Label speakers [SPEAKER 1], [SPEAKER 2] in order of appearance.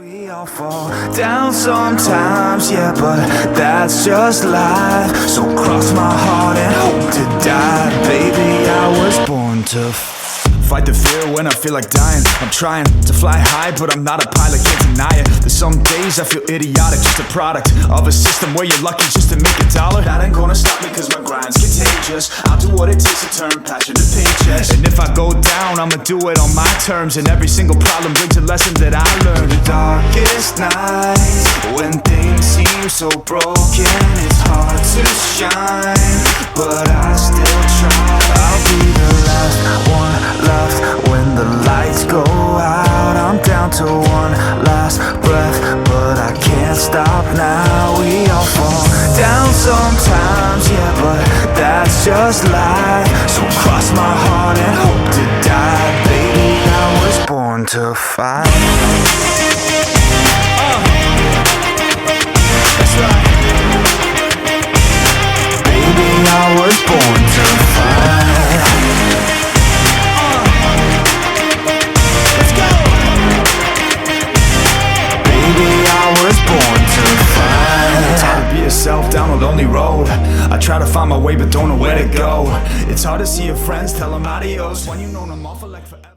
[SPEAKER 1] We all fall down sometimes, yeah, but that's just life. So cross my heart and hope to die. Baby, I was born to fight the fear when I feel like dying. I'm trying to fly high, but I'm not a pilot, can't deny it. There's some days I feel idiotic, just a product of a system where you're lucky just to make a dollar. That ain't gonna stop me cause my grind's contagious. I'll do what it takes to turn passion to paychecks. And if I go down, I'ma do it on my terms. And every single problem brings a lesson that I learned. The darkest nights, when things seem so broken, it's hard to shine, but I still try. I'll be the last one left when the lights go out. I'm down to one last breath, but I can't stop now. We all fall down sometimes, yeah, but that's just life. So cross my heart and hope to die. Baby, I was born to fight. That's right. Baby, I was born to fight. Let's go. Baby, I was born to fight. It's hard to be yourself down a lonely road. I try to find my way but don't know where to go. It's hard to see your friends, tell them adios when you know them all for like forever.